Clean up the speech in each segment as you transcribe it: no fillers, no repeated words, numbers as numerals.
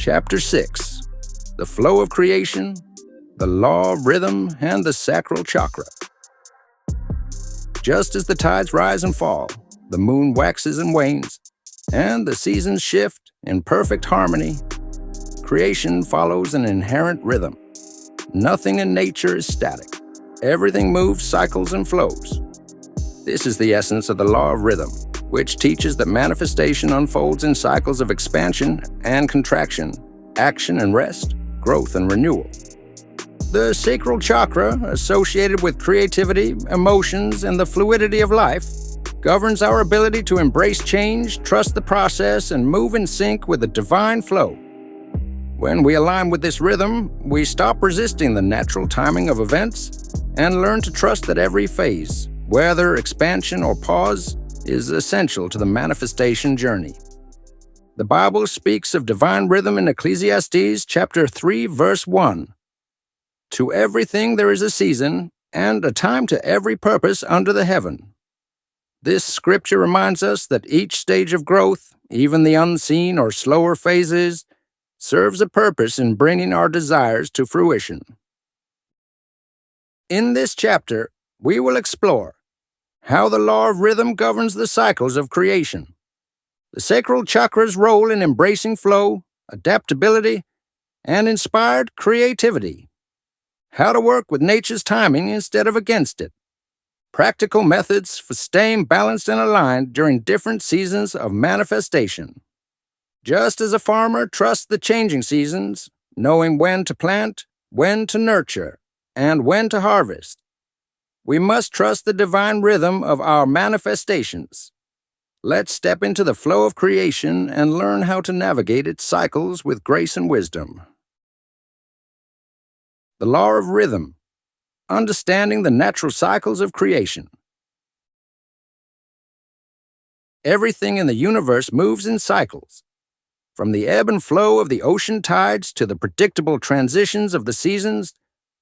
Chapter 6. The Flow of Creation, the Law of Rhythm, and the Sacral Chakra. Just as the tides rise and fall, the moon waxes and wanes, and the seasons shift in perfect harmony, creation follows an inherent rhythm. Nothing in nature is static. Everything moves, cycles, and flows. This is the essence of the law of rhythm, which teaches that manifestation unfolds in cycles of expansion and contraction, action and rest, growth and renewal. The sacral chakra, associated with creativity, emotions, and the fluidity of life, governs our ability to embrace change, trust the process, and move in sync with the divine flow. When we align with this rhythm, we stop resisting the natural timing of events and learn to trust that every phase, whether expansion or pause, is essential to the manifestation journey. The Bible speaks of divine rhythm in Ecclesiastes chapter 3, verse 1. To everything there is a season, and a time to every purpose under the heaven. This scripture reminds us that each stage of growth, even the unseen or slower phases, serves a purpose in bringing our desires to fruition. In this chapter, we will explore how the law of rhythm governs the cycles of creation, the sacral chakra's role in embracing flow, adaptability, and inspired creativity, how to work with nature's timing instead of against it, practical methods for staying balanced and aligned during different seasons of manifestation. Just as a farmer trusts the changing seasons, knowing when to plant, when to nurture, and when to harvest, we must trust the divine rhythm of our manifestations. Let's step into the flow of creation and learn how to navigate its cycles with grace and wisdom. The law of rhythm, understanding the natural cycles of creation. Everything in the universe moves in cycles, from the ebb and flow of the ocean tides to the predictable transitions of the seasons.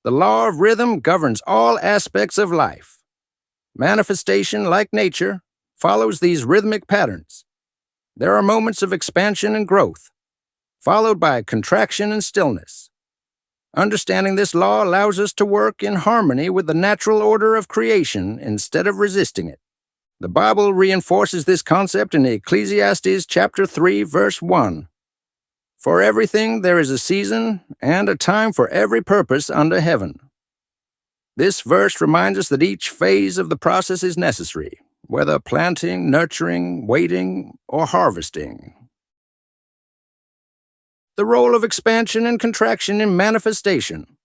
The law of rhythm governs all aspects of life. Manifestation, like nature, follows these rhythmic patterns. There are moments of expansion and growth, followed by contraction and stillness. Understanding this law allows us to work in harmony with the natural order of creation instead of resisting it. The Bible reinforces this concept in Ecclesiastes chapter 3, verse 1. For everything there is a season and a time for every purpose under heaven. This verse reminds us that each phase of the process is necessary, whether planting, nurturing, waiting, or harvesting. The role of expansion and contraction in manifestation.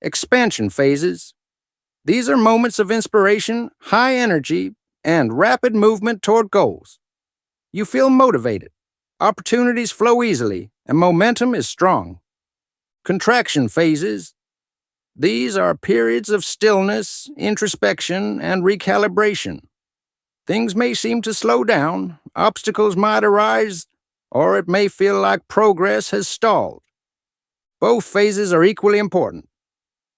Expansion phases. These are moments of inspiration, high energy, and rapid movement toward goals. You feel motivated, opportunities flow easily, and momentum is strong. Contraction phases. These are periods of stillness, introspection, and recalibration. Things may seem to slow down, obstacles might arise, or it may feel like progress has stalled. Both phases are equally important.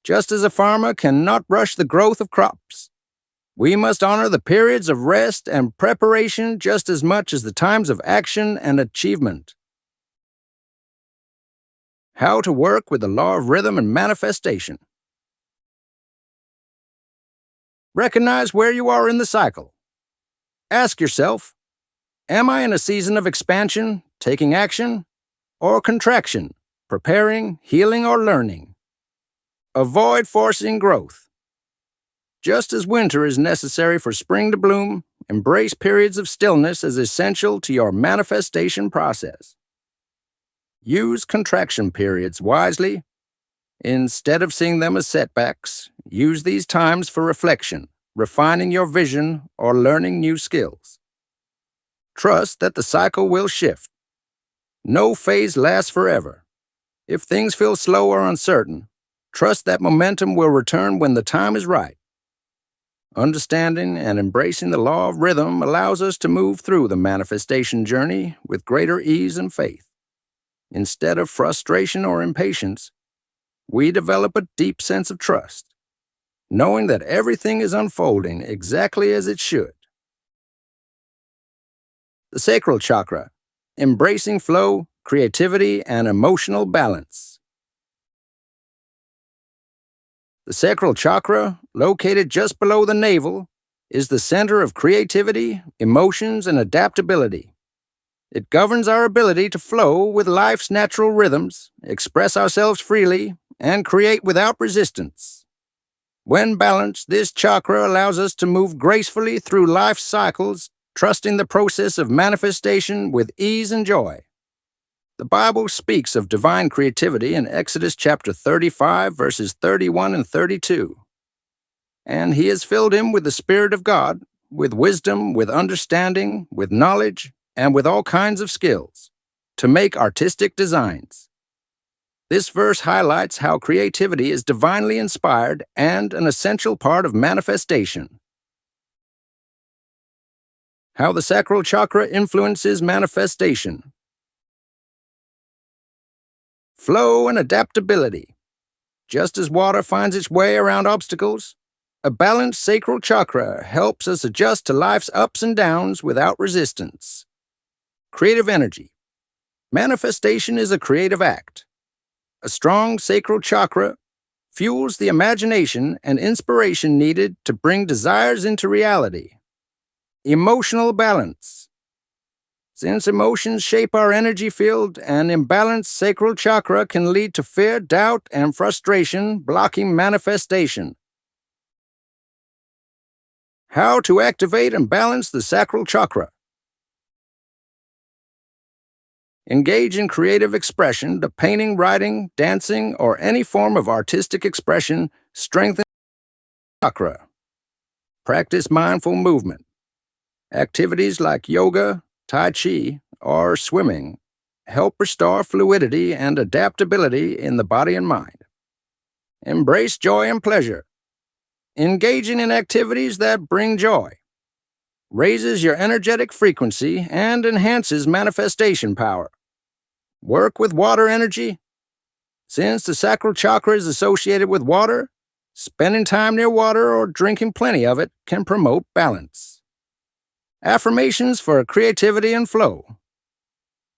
Just as a farmer cannot rush the growth of crops, we must honor the periods of rest and preparation just as much as the times of action and achievement. How to work with the law of rhythm and manifestation. Recognize where you are in the cycle. Ask yourself, am I in a season of expansion, taking action, or contraction, preparing, healing, or learning? Avoid forcing growth. Just as winter is necessary for spring to bloom, embrace periods of stillness as essential to your manifestation process. Use contraction periods wisely. Instead of seeing them as setbacks, use these times for reflection, refining your vision, or learning new skills. Trust that the cycle will shift. No phase lasts forever. If things feel slow or uncertain, trust that momentum will return when the time is right. Understanding and embracing the law of rhythm allows us to move through the manifestation journey with greater ease and faith. Instead of frustration or impatience, we develop a deep sense of trust, knowing that everything is unfolding exactly as it should. The sacral chakra, embracing flow, creativity, and emotional balance. The sacral chakra, located just below the navel, is the center of creativity, emotions, and adaptability. It governs our ability to flow with life's natural rhythms, express ourselves freely, and create without resistance. When balanced, this chakra allows us to move gracefully through life's cycles, trusting the process of manifestation with ease and joy. The Bible speaks of divine creativity in Exodus chapter 35, verses 31 and 32. And he has filled him with the Spirit of God, with wisdom, with understanding, with knowledge, and with all kinds of skills, to make artistic designs. This verse highlights how creativity is divinely inspired and an essential part of manifestation. How the sacral chakra influences manifestation. Flow and adaptability. Just as water finds its way around obstacles, a balanced sacral chakra helps us adjust to life's ups and downs without resistance. Creative energy. Manifestation is a creative act. A strong sacral chakra fuels the imagination and inspiration needed to bring desires into reality. Emotional balance. Since emotions shape our energy field, an imbalanced sacral chakra can lead to fear, doubt, and frustration, blocking manifestation. How to activate and balance the sacral chakra. Engage in creative expression. The painting, writing, dancing, or any form of artistic expression strengthens the chakra. Practice mindful movement. Activities like yoga, tai chi, or swimming help restore fluidity and adaptability in the body and mind. Embrace joy and pleasure. Engaging in activities that bring joy raises your energetic frequency and enhances manifestation power. Work with water energy. Since the sacral chakra is associated with water, spending time near water or drinking plenty of it can promote balance. Affirmations for creativity and flow.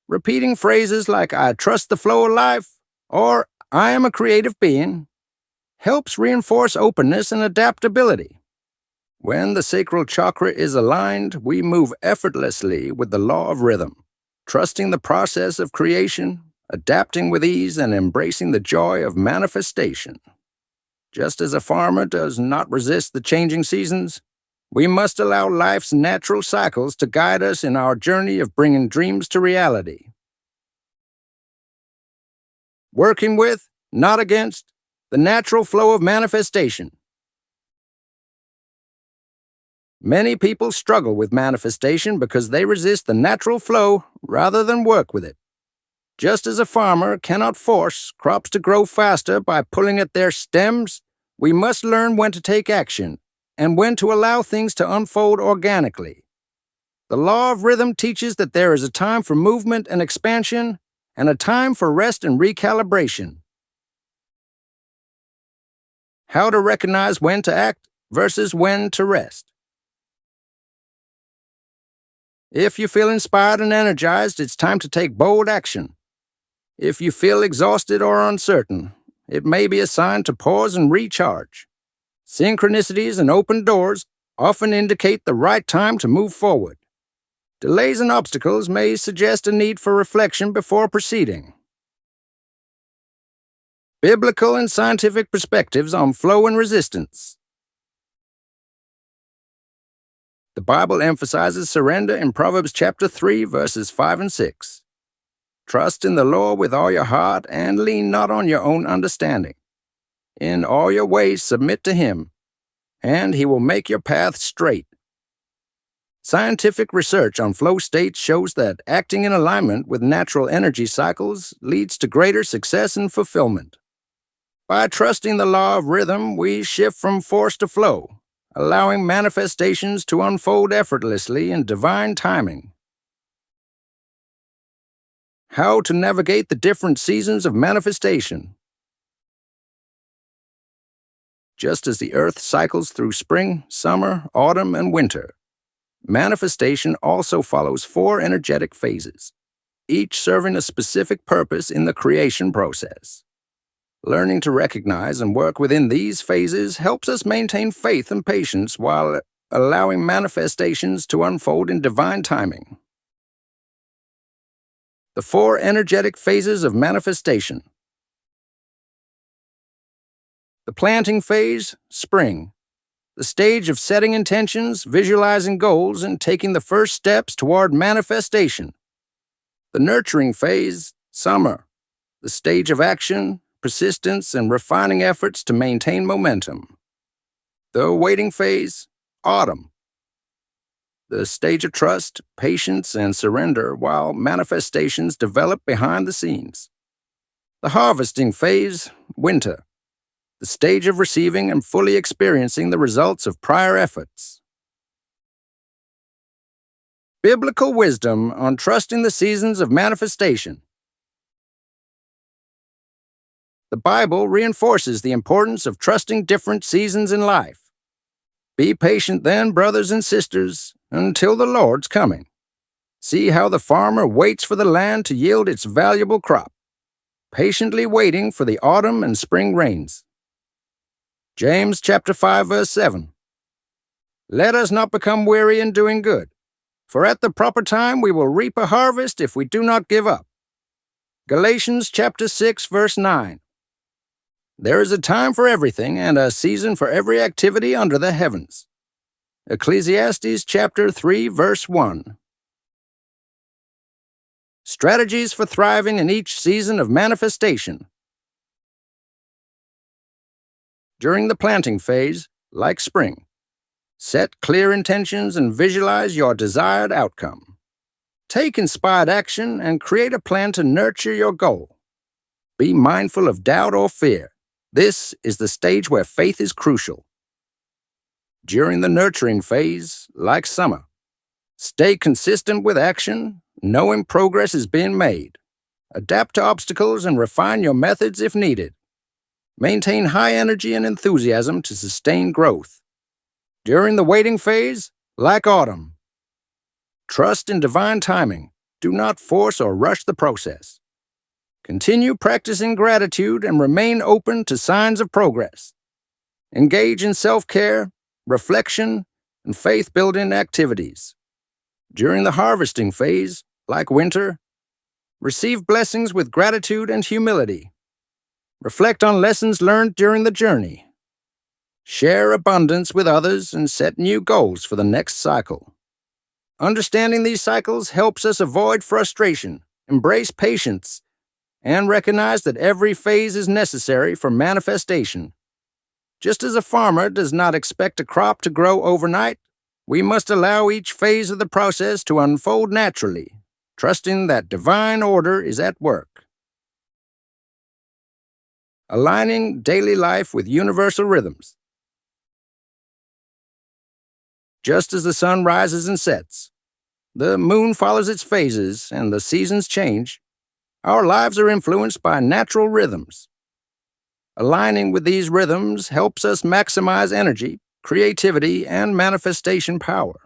Repeating phrases like "I trust the flow of life" or "I am a creative being" helps reinforce openness and adaptability. When the sacral chakra is aligned, we move effortlessly with the law of rhythm, trusting the process of creation, adapting with ease, and embracing the joy of manifestation. Just as a farmer does not resist the changing seasons, we must allow life's natural cycles to guide us in our journey of bringing dreams to reality. Working with, not against, the natural flow of manifestation. Many people struggle with manifestation because they resist the natural flow rather than work with it. Just as a farmer cannot force crops to grow faster by pulling at their stems, we must learn when to take action and when to allow things to unfold organically. The law of rhythm teaches that there is a time for movement and expansion and a time for rest and recalibration. How to recognize when to act versus when to rest. If you feel inspired and energized, it's time to take bold action. If you feel exhausted or uncertain, it may be a sign to pause and recharge. Synchronicities and open doors often indicate the right time to move forward. Delays and obstacles may suggest a need for reflection before proceeding. Biblical and scientific perspectives on flow and resistance. The Bible emphasizes surrender in Proverbs chapter 3, verses 5 and 6. Trust in the Lord with all your heart and lean not on your own understanding. In all your ways submit to Him, and He will make your path straight. Scientific research on flow states shows that acting in alignment with natural energy cycles leads to greater success and fulfillment. By trusting the law of rhythm, we shift from force to flow, allowing manifestations to unfold effortlessly in divine timing. How to navigate the different seasons of manifestation. Just as the earth cycles through spring, summer, autumn, and winter, manifestation also follows 4 energetic phases. each serving a specific purpose in the creation process. Learning to recognize and work within these phases helps us maintain faith and patience while allowing manifestations to unfold in divine timing. The 4 energetic phases of manifestation. The planting phase, spring. The stage of setting intentions, visualizing goals, and taking the first steps toward manifestation. The nurturing phase, summer. The stage of action, persistence, and refining efforts to maintain momentum. The waiting phase, autumn. The stage of trust, patience, and surrender while manifestations develop behind the scenes. The harvesting phase, winter. The stage of receiving and fully experiencing the results of prior efforts. Biblical wisdom on trusting the seasons of manifestation. The Bible reinforces the importance of trusting different seasons in life. Be patient then, brothers and sisters, until the Lord's coming. See how the farmer waits for the land to yield its valuable crop, patiently waiting for the autumn and spring rains. James chapter 5, verse 7. Let us not become weary in doing good, for at the proper time we will reap a harvest if we do not give up. Galatians chapter 6, verse 9. There is a time for everything and a season for every activity under the heavens. Ecclesiastes chapter 3, verse 1. Strategies for thriving in each season of manifestation. During the planting phase, like spring, set clear intentions and visualize your desired outcome. Take inspired action and create a plan to nurture your goal. Be mindful of doubt or fear. This is the stage where faith is crucial. During the nurturing phase, like summer, stay consistent with action, knowing progress is being made. Adapt to obstacles and refine your methods if needed. Maintain high energy and enthusiasm to sustain growth. During the waiting phase, like autumn, trust in divine timing. Do not force or rush the process. Continue practicing gratitude and remain open to signs of progress. Engage in self-care, reflection, and faith-building activities. During the harvesting phase, like winter, receive blessings with gratitude and humility. Reflect on lessons learned during the journey. Share abundance with others and set new goals for the next cycle. Understanding these cycles helps us avoid frustration, embrace patience, and recognize that every phase is necessary for manifestation. Just as a farmer does not expect a crop to grow overnight, we must allow each phase of the process to unfold naturally, trusting that divine order is at work. Aligning daily life with universal rhythms. Just as the sun rises and sets, the moon follows its phases, and the seasons change, our lives are influenced by natural rhythms. Aligning with these rhythms helps us maximize energy, creativity, and manifestation power.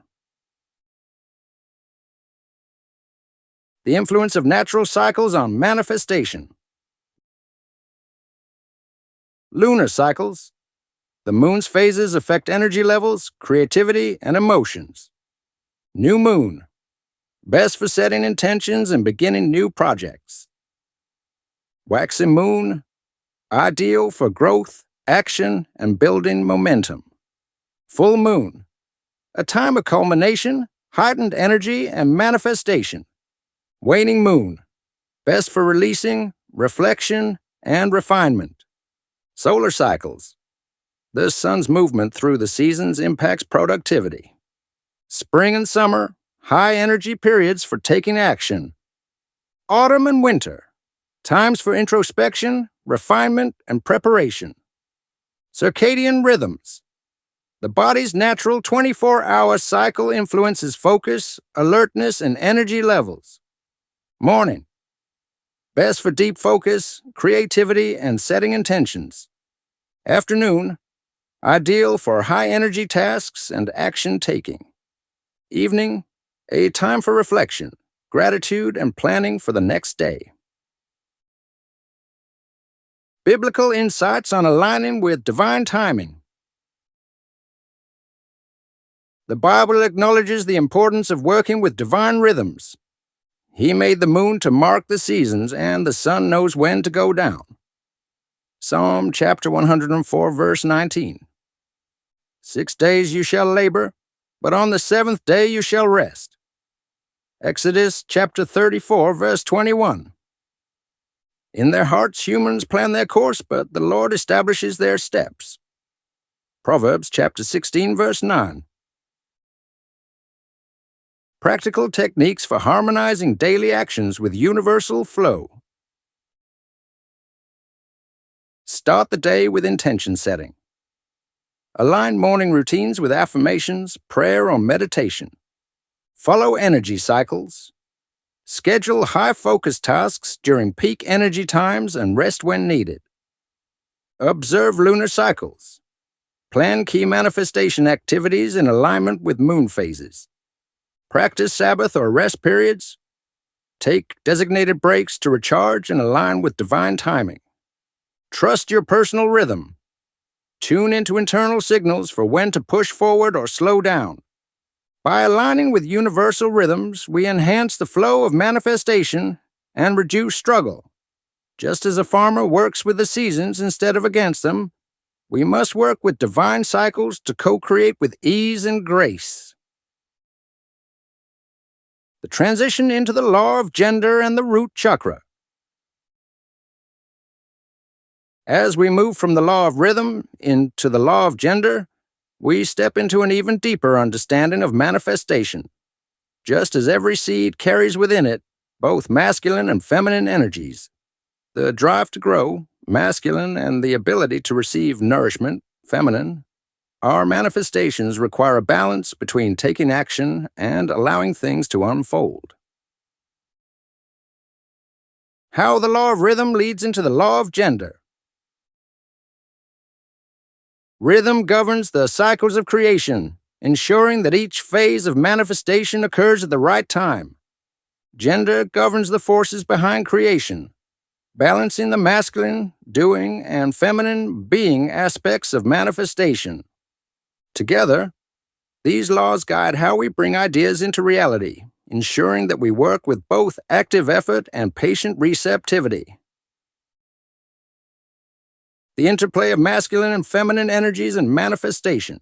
The influence of natural cycles on manifestation. Lunar cycles. The moon's phases affect energy levels, creativity, and emotions. New moon. Best for setting intentions and beginning new projects. Waxing moon. Ideal for growth, action, and building momentum. Full moon. A time of culmination, heightened energy, and manifestation. Waning moon. Best for releasing, reflection, and refinement. Solar cycles. The sun's movement through the seasons impacts productivity. Spring and summer, high energy periods for taking action. Autumn and winter, times for introspection, refinement, and preparation. Circadian rhythms. The body's natural 24-hour cycle influences focus, alertness, and energy levels. Morning. Best for deep focus, creativity, and setting intentions. Afternoon. Ideal for high-energy tasks and action-taking. Evening. A time for reflection, gratitude, and planning for the next day. Biblical insights on aligning with divine timing. The Bible acknowledges the importance of working with divine rhythms. He made the moon to mark the seasons, and the sun knows when to go down. Psalm chapter 104, verse 19. 6 days you shall labor, but on the seventh day you shall rest. Exodus chapter 34, verse 21. In their hearts humans plan their course, but the Lord establishes their steps. Proverbs chapter 16, verse 9. Practical techniques for harmonizing daily actions with universal flow. Start the day with intention setting. Align morning routines with affirmations, prayer, or meditation. Follow energy cycles. Schedule high-focus tasks during peak energy times and rest when needed. Observe lunar cycles. Plan key manifestation activities in alignment with moon phases. Practice Sabbath or rest periods. Take designated breaks to recharge and align with divine timing. Trust your personal rhythm. Tune into internal signals for when to push forward or slow down. By aligning with universal rhythms, we enhance the flow of manifestation and reduce struggle. Just as a farmer works with the seasons instead of against them, we must work with divine cycles to co-create with ease and grace. The transition into the law of gender and the root chakra. As we move from the law of rhythm into the law of gender, we step into an even deeper understanding of manifestation. Just as every seed carries within it both masculine and feminine energies, the drive to grow, masculine, and the ability to receive nourishment, feminine, our manifestations require a balance between taking action and allowing things to unfold. How the law of rhythm leads into the law of gender. Rhythm governs the cycles of creation, ensuring that each phase of manifestation occurs at the right time. Gender governs the forces behind creation, balancing the masculine, doing, and feminine, being aspects of manifestation. Together, these laws guide how we bring ideas into reality, ensuring that we work with both active effort and patient receptivity. The interplay of masculine and feminine energies and manifestation.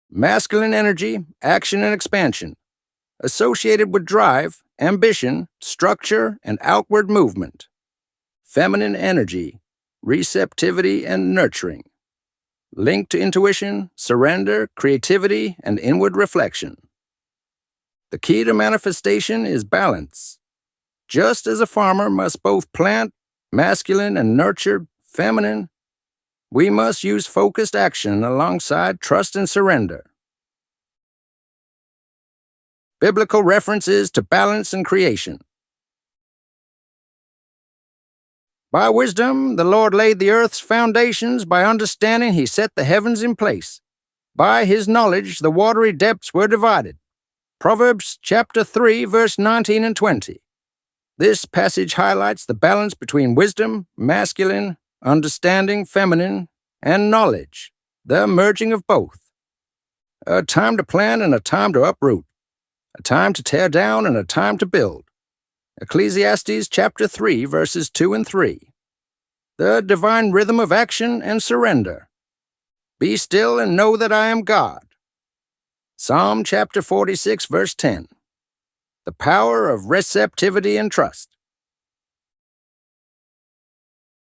Masculine energy, action and expansion, associated with drive, ambition, structure, and outward movement. Feminine energy, receptivity and nurturing, linked to intuition, surrender, creativity, and inward reflection. The key to manifestation is balance. Just as a farmer must both plant masculine and nurture feminine, we must use focused action alongside trust and surrender. Biblical references to balance and creation. By wisdom, the Lord laid the earth's foundations. By understanding, he set the heavens in place. By his knowledge, the watery depths were divided. Proverbs chapter 3, verse 19 and 20. This passage highlights the balance between wisdom, masculine, understanding, feminine, and knowledge, the merging of both. A time to plant and a time to uproot. A time to tear down and a time to build. Ecclesiastes chapter 3, verses 2 and 3. The divine rhythm of action and surrender. Be still and know that I am God. Psalm chapter 46, verse 10. The power of receptivity and trust.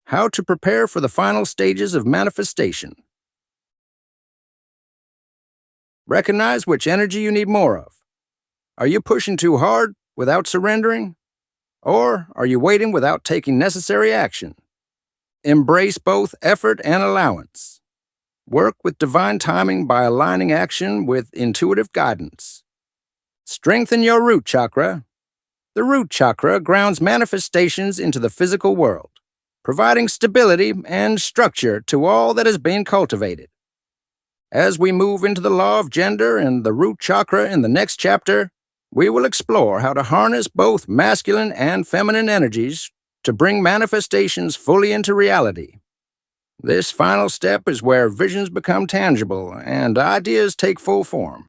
How to prepare for the final stages of manifestation. Recognize which energy you need more of. Are you pushing too hard without surrendering? Or are you waiting without taking necessary action? Embrace both effort and allowance. Work with divine timing by aligning action with intuitive guidance. Strengthen your root chakra. The root chakra grounds manifestations into the physical world, providing stability and structure to all that is being cultivated. As we move into the law of gender and the root chakra in the next chapter, we will explore how to harness both masculine and feminine energies to bring manifestations fully into reality. This final step is where visions become tangible and ideas take full form.